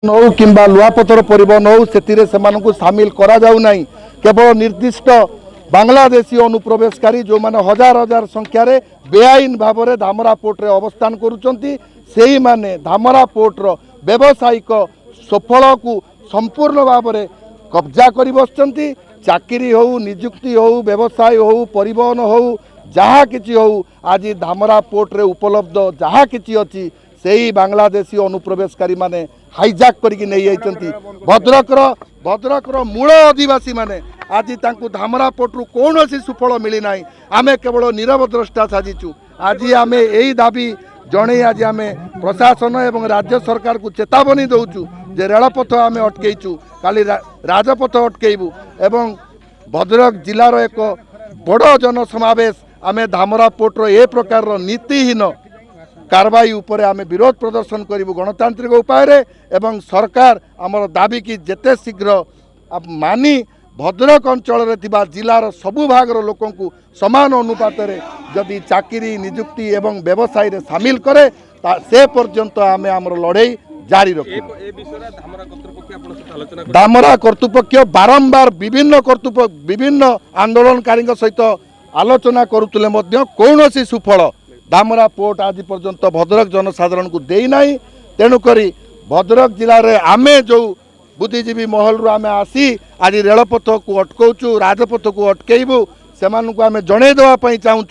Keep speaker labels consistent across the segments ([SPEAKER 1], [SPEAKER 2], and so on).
[SPEAKER 1] नौ किंबा लुहापथर परिवहन हो से सामिल करा जाऊ नहीं। केवल निर्दिष्ट बांग्लादेशी अनुप्रवेशकारी जो माने हजार हजार संख्यार बेआईन भाव में धामरा पोर्ट रे अवस्थान करुचंती सेही माने धामरा पोर्ट रो व्यावसायिक सफल को संपूर्ण भाव में कब्जा कर बसचंती। चाकरी हो निजुक्ति हो व्यवसाय हो परिवहन हो जहाँ किसी हो आज धामरा पोर्ट रे उपलब्ध जहाँ किसी अच्छी से बांग्लादेशी अनुप्रवेशकारी माने हाईजैक करके नहीं जाइछंती। भद्रकर मूल आदिवासी माने आज तांकु धामरा पोर्टरू कौन सुफल मिली ना। आमे केवल नीरव द्रष्टा साजिचु। आज आमे यही दाबी जणे आज आमे प्रशासन एवं राज्य सरकार को चेतावनी दौचु जे रेलपथ आमे अटकईचु काली राजपथ अटकईबू एवं भद्रक जिलार एक बड़ जनसमावेश आमे धामरा पोर्टर ए प्रकार नीतिहीन कारवाई उपरे आमे विरोध प्रदर्शन करिबु गणतांत्रिक उपाय रे एवं सरकार आमर दाबी की जेते शीघ्र मानी भद्रक अंचल रे थिबा जिलार सबु भागर लोकन को समान अनुपात रे जदि चाकरी निजुक्ति एवं व्यवसाय रे शामिल करे से पर्यंत आमे आमर लड़ाई जारी रखिबु। धामरा कर्तृपक्ष बारंबार विभिन्न आंदोलनकारी सहित आलोचना करुतले मध्य कौनसी सुफल धामरा पोर्ट आज पर्यंत भद्रक जनसाधारण को देना। तेणुक भद्रक जिले में आमे जो बुद्धिजीवी महल रू आमे आसी आज रेलपथ को अटकाउचु राजपथ को अटकेबू से आमे जणे देवाई चाहूँ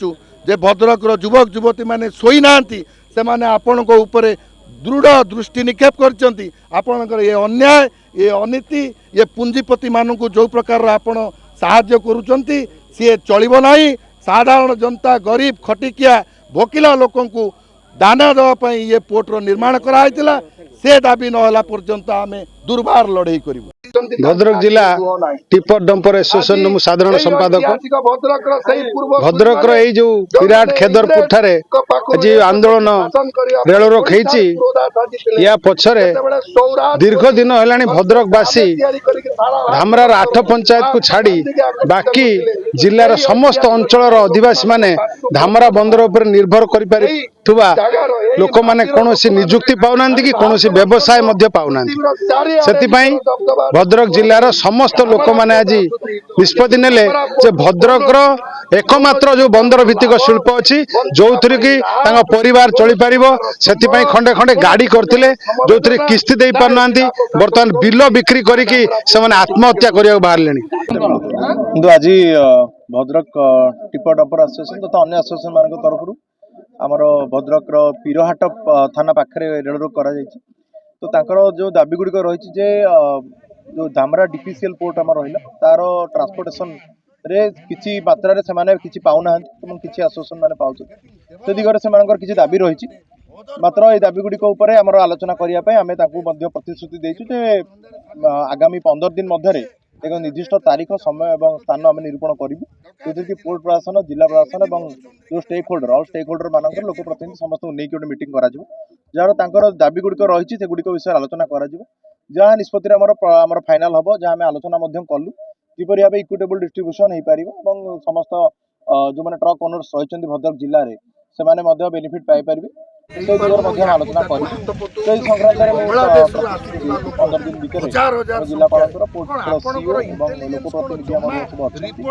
[SPEAKER 1] जे भद्रक युवक युवती मैंने शोई ना से आपण उपरे दृढ़ दृष्टि निक्षेप करचंती। आपणकर ये अन्याय ये अनीति ये पुंजीपति मानू जो प्रकार आपण साहाय्य करुचंती सी चलिबो नाही। साधारण जनता गरीब खटिकिया भोकिला लोकन को दाना देवाई ये पोर्टर निर्माण कराइतिला से दाबी नहला पर्यंत आमे दुर्बार लड़ाई करिबो।
[SPEAKER 2] भद्रक जिला टिपर डंपर एसोसिएशन साधारण संपादक भद्रक जो विराट खेदरपुर ठारे जी आंदोलन रेल रखी या पछरे दीर्घ दिन है भद्रकवासी धामरार 8 पंचायत को छाड़ी बाकी जिलार समस्त अंचल आदिवासी माने धामरा बंदर उपर निर्भर कर लोक माने कौन निजुक्ति पाऊना कि कौन व्यवसाय पाऊना। भद्रक जिलार समस्त लोक माने आज निष्पत्ति नेले जे भद्रकर एकमात्र जो बंदर भित्तिक शिल्प अच्छी जो थी कि परिवार चली पार से खंडे खंडे गाड़ी करते जो थी किस्ती दे पारना बर्तमान बिल बिक्री करके आत्महत्या करने बाहर।
[SPEAKER 3] किंतु आज भद्रक टिपर डंपर एसोसिएशन तथा अन्य एसोसिएशन मान तरफ आमर भद्रक पीरहाट थाना पाखे रेल रोक करा तो तांकर जो दाबी गुड़िक रही जो धामरा डीपीसीएल पोर्ट आम रहा तार ट्रांसपोर्टेशन रे किसी मात्रा रे से किसी पाऊना किसी एसोसिएशन माने पाउछ से दिगरे से किसी दाबी रही मात्र ये दाबी गुड़िक उपर आमर आलोचना करने आम प्रतिश्रुति देचु जे आगामी 15 दिन मध्य एक निर्दिष्ट तारीख समय और स्थान आम निरूपण करूँ जो कि पोर्ट प्रशासन जिला प्रशासन और जो stakeholder all stakeholder मान लोक प्रतिनिधि समस्त नहीं गोटे मीटिंग जार दाबी गुड़िक रही से गुड़िक विषय आलोचना कर जहाँ निष्पत्ति आमर फाइनाल हम जहाँ आम आलोचना कलु किपरि भाव इक्विटेबल डिस्ट्रीब्यूशन हो पार समस्त जो मैंने ट्रक ओनर्स रही भद्रक जिले में से बेनिफिट पाइपर से आलोचना कर संक्रांत 15 दिन भितर जिलापाल पोर्ट लोक प्रतिनिधि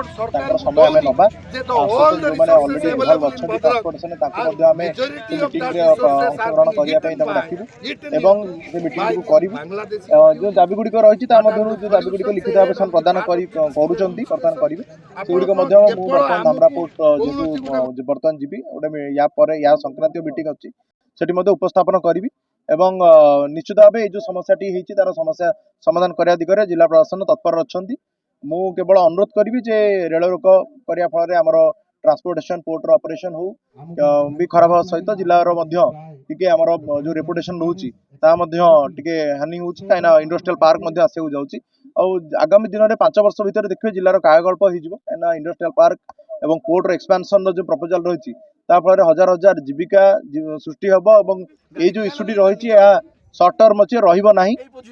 [SPEAKER 3] समय आम नवा जो मैंने अलरेडी इनवल्व अच्छा ट्रांसपोर्टेशन मीटिंग अंशग्रहण करने डाकू से मीटिंग को करूँ जो दाबी गुड़िक रही जो दाबी गुड़िक लिखित भाव से प्रदान करदान करेंगे सेगुड़िक बर्तमान धामरा पोर्ट जो बर्तमान जीवी गोटे या संक्रांतीय मीटिंग अच्छी सेठी उपस्थापन करी एवं निश्चित भाव जो समस्याटी तार समस्या समाधान करने दिगरे जिला प्रशासन तत्पर अच्छा मु केवल अनुरोध करी जे रेल रोक करने फल आमर ट्रांसपोर्टेशन पोर्टर ऑपरेशन हो भी खराब सहित जिलार आमर जो रेपुटेशन रोचे हानि हो इंडस्ट्रियल पार्क आसू जाऊँगी आगामी दिन में 5 वर्ष भितर देखिए जिलार कायाकल्प हो इंडस्ट्रियल पार्क एवं पोर्टर एक्सपेंशन जो प्रपोजल रही फल हजार हजार जीविका सृष्टि हम और ये जो इश्यूटी रही सर्ट टर्म अच्छे रहा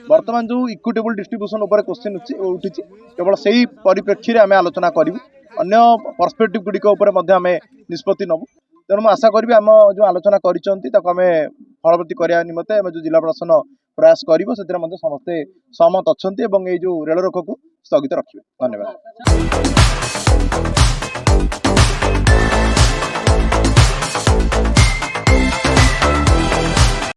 [SPEAKER 3] बर्तमान जो इक्विटेबल डिस्ट्रीब्यूशन उपर क्वेश्चन उठी केवल से ही परिप्रेक्षी में आम आलोचना करूँ अन्य पर्सपेक्टिव गुड़िक आम निष्पत्ति नबू तेणु आशा करी आम जो आलोचना करें फलवती करने निमत्ते जो जिला प्रशासन ପ୍ରୟାସ କରିବ ସେଥିରେ ମଧ୍ୟ ସମସ୍ତେ ସହମତ ଅଛନ୍ତି ଏବଂ ଏଇ ଯୋଉ ରେଳ ରୋକକୁ ସ୍ଥଗିତ ରଖିବେ। ଧନ୍ୟବାଦ।